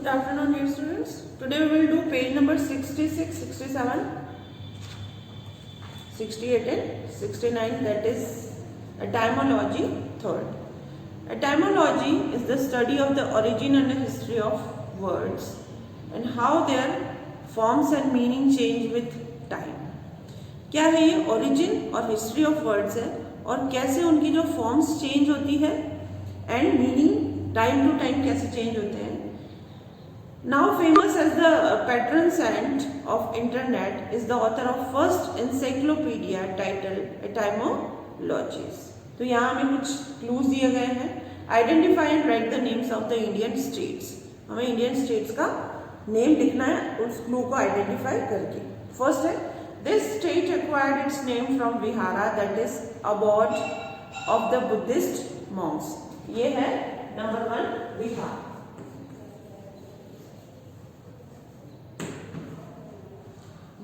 Good afternoon, dear students. Today we will do page number 66, 67, 68 and 69, that is etymology third. Etymology is the study of the origin and the history of words and how their forms and meaning change with time. क्या है ये origin और history of words है और कैसे उनकी जो forms change होती है and meaning time to time कैसे change होते हैं. Now famous as the patron saint of internet is the author of first encyclopedia titled Etymologies. तो यहाँ हमें कुछ clues दिए गए हैं. Identify and write the names of the Indian states. हमें Indian states का name लिखना है उस clue को identify करके. First है, this state acquired its name from Vihara, that is abode of the Buddhist monks. ये है number 1 Bihar.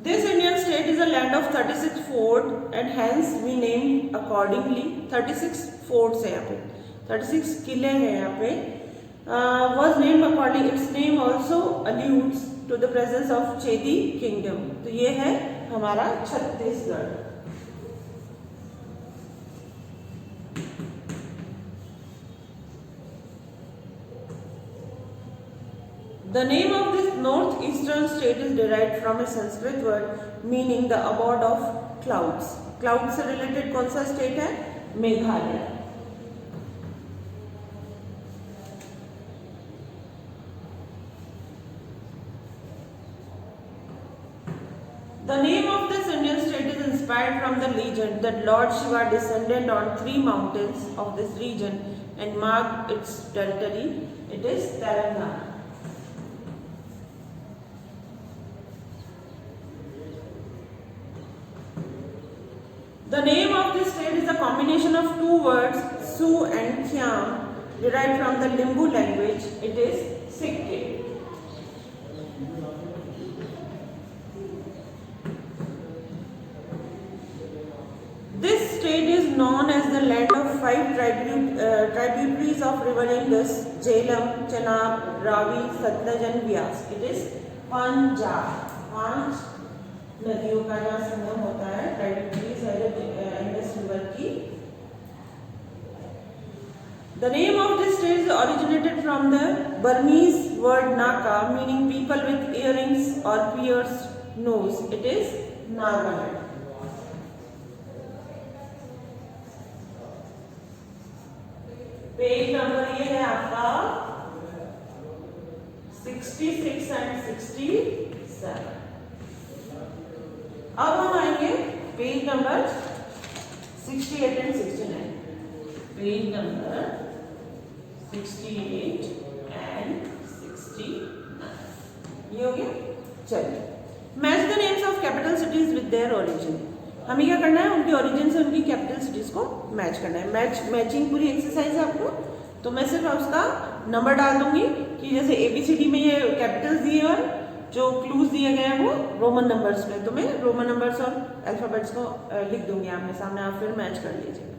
This Indian state is a land of 36 forts and hence we named accordingly. 36 forts है यहाँ पे, 36 किले हैं यहाँ पे. Was named accordingly. Its name also alludes to the presence of Chedi kingdom. तो ये है हमारा Chhattisgarh. The name of this northeastern state is derived from a Sanskrit word meaning the abode of clouds. Cloud से related कौन सा state है? Meghalaya. The name of this Indian state is inspired from the legend that Lord Shiva descended on 3 mountains of this region and marked its territory. It is Telangana. The name of this state is a combination of 2 words, Su and Khyam, derived from the Limbu language. It is Sikkim. This state is known as the land of 5 tributaries of river Indus: Jhelum, Chenab, Ravi, Satluj and Beas. It is Punjab. 5 नदियों का जहाँ संगम होता है, tributaries है Indus river की. The name of this state is originated from the Burmese word Naka, meaning people with earrings or pierced nose. It is Nagaland. Page number ये है आपका 66 and 67. अब हम आएंगे page number 68 and 69. Page number 68 and 69 ये हो गया. चलिए, match the names of capital cities with their origin. हमें क्या करना है? उनकी ओरिजिन से उनकी कैपिटल सिटीज को मैच करना है. मैचिंग पूरी एक्सरसाइज है आपको. तो मैं सिर्फ उसका नंबर डाल दूंगी कि जैसे ABCD में ये कैपिटल्स दिए और जो क्लूज दिए गए हैं वो रोमन नंबर्स में. तो मैं रोमन नंबर्स और अल्फाबेट्स को लिख दूंगी आमने सामने, आप फिर मैच कर लीजिएगा.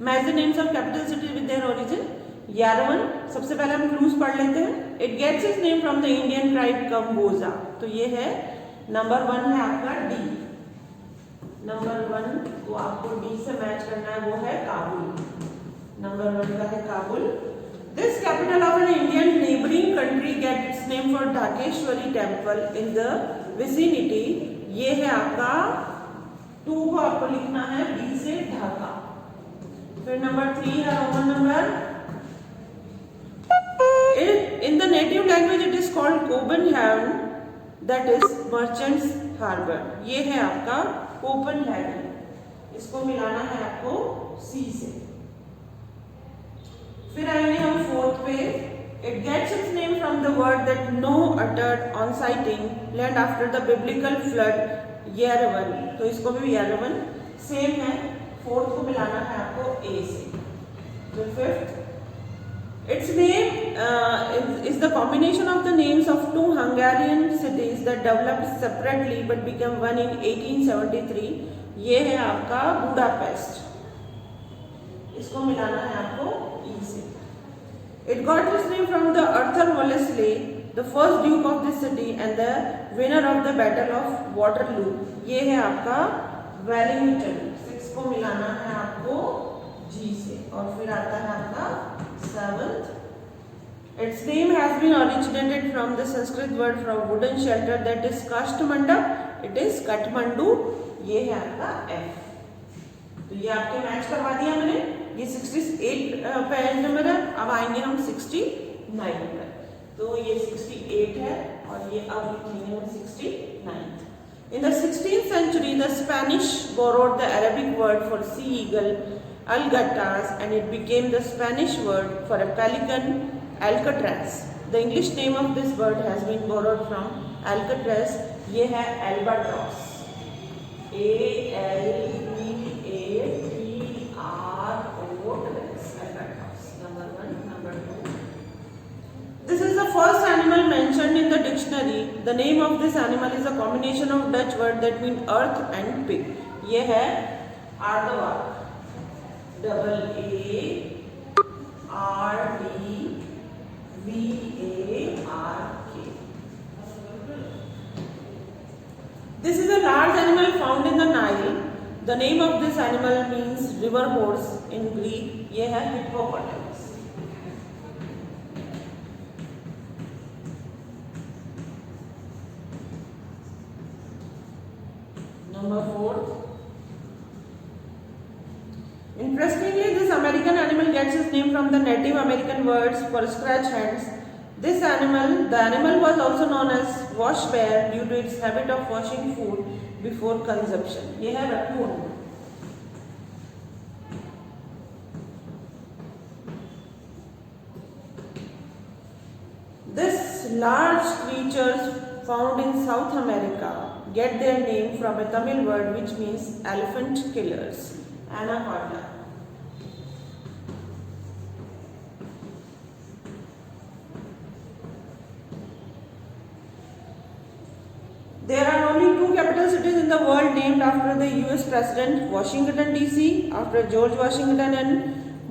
Match the names of capital city with their origin. यारवन, सबसे पहले हम क्लूज पढ़ लेते हैं. It gets its name from the Indian tribe Kamboja. तो ये है नंबर 1 है आपका डी. नंबर 1 को आपको डी से मैच करना है, वो है काबुल. नंबर 1 का है Kabul. This capital of an Indian neighboring country gets its name for Dhakeshwari temple in the vicinity. ये है आपका 2 को आपको लिखना है बी से ढाका. फिर नंबर 3 है Roman number. In the native language it is called Copenhagen, that is merchants harbor. ये है आपका कोपनहेगन. इसको मिलाना है आपको सी से. फिर आएंगे हम 4th पे. It gets its name from the word that Noah uttered on sighting land after the biblical flood, Yerevan. तो इसको भी Yerevan सेम है. 4th को मिलाना है आपको A से. तो 5th, its name is the combination of the names of 2 Hungarian cities that developed separately but became one in 1873. ये है आपका बुडापेस्ट. इसको मिलाना है आपको E से. It got its name from the Arthur Wellesley the first Duke of this city and the winner of the battle of Waterloo. ये है आपका वेलिंगटन। 6 को मिलाना है आपको जी से, और फिर आता है आपका 7th। Its name has been originated from the Sanskrit word from wooden shelter that is Kashtamandap. It is Kathmandu। ये है आपका F। तो ये आपके मैच करवा दिया मैंने। ये 68 पेज नंबर है। अब आएंगे हम 69 पर। तो ये 68 है और ये अब लिखेंगे हम 69। In the 16th century, the Spanish borrowed the Arabic word for sea eagle, algatas, and it became the Spanish word for a pelican, Alcatraz। The English name of this bird has been borrowed from Alcatraz। ये है albatross। A-L-B-A-T-R-O-S। albatross। Number 1, number 2। This is the first animal mentioned in the dictionary। The name of this animal is a combination of Dutch word that mean earth and pig। ये है aardvark। A-A-R-D-V-A-R-K। This is a large animal found in the Nile। The name of this animal means river horse in Greek। ये है hippopotamus। Number 4। Interestingly, this American animal gets its name from the Native American words for scratch hands। The animal was also known as wash bear due to its habit of washing food before consumption। ये है raccoon। This large creatures found in South America get their name from a Tamil word which means elephant killers, anaconda। There are only 2 capital cities in the world named after the US president: Washington DC after George Washington and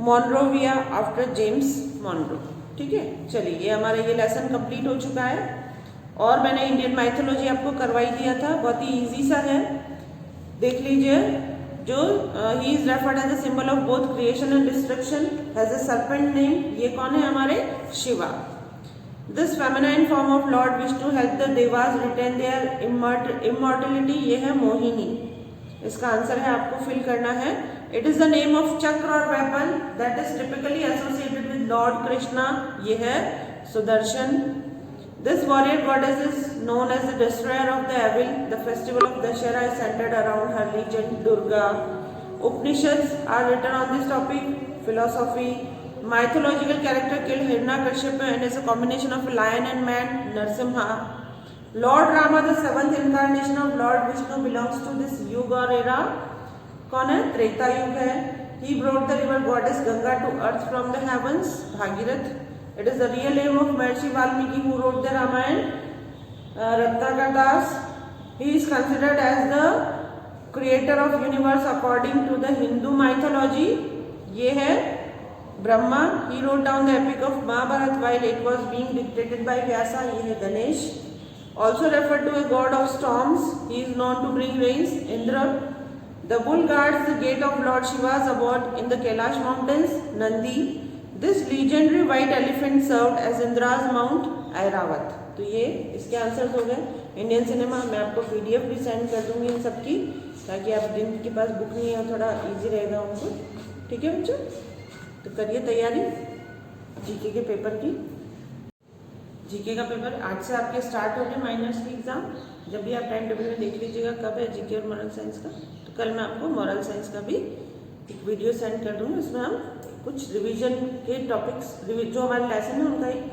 Monrovia after James Monroe। ठीक है, चलिए ये हमारा ये lesson complete हो चुका है। और मैंने इंडियन माइथोलॉजी आपको करवाई दिया था, बहुत ही इजी सा है, देख लीजिए। जो he is referred as the symbol of both creation and destruction, has a serpent name. ये कौन है? हमारे Shiva. This feminine form of lord Vishnu help the devas retain their immortality. ये है मोहिनी। इसका आंसर है आपको फिल करना है। It is the name of चक्र और weapon that is typically associated with Lord Krishna. ये है Sudarshan. This warrior goddess is known as the destroyer of the evil। The festival of Dashera is centered around her legend Durga। Upanishads are written on this topic। Philosophy। Mythological character killed Hiranyakashipu and is a combination of a lion and man, Narsimha। Lord Rama, the 7th incarnation of Lord Vishnu, belongs to this युग और era। कौन है? त्रेता युग है। He brought the river goddess Ganga to earth from the heavens, Bhagirath. It is the real name of Maharishi Valmiki who wrote the Ramayana, Ratnakar Das। He is considered as the creator of universe according to the Hindu mythology। ये है Brahma. He wrote down the epic of Mahabharata while it was being dictated by Vyasa। ये है Ganesh. Also referred to a god of storms, he is known to bring rains, Indra। The bull guards the gate of Lord Shiva's abode in the Kailash mountains, Nandi। This legendary white elephant served as Indra's mount, Airavat। तो ये इसके answers हो गए। Indian cinema मैं आपको PDF भी send कर दूंगी इन सबकी, ताकि आप जिनके पास बुक नहीं है थोड़ा इजी रहेगा उनको। ठीक है बच्चों, तो करिए तैयारी जीके के पेपर की। जीके का पेपर आज से आपके स्टार्ट हो गए, माइनर्स की एग्जाम। जब भी आप टाइम टेबल में देख लीजिएगा कब है जीके और मॉरल साइंस का। तो कल मैं आपको मॉरल साइंस का भी एक वीडियो सेंड कर दूँगी। इसमें हम कुछ रिवीजन के टॉपिक्स जो हमारे लेसन है उनका एक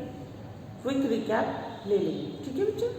क्विक रिकैप ले लेंगे। ठीक है बच्चों।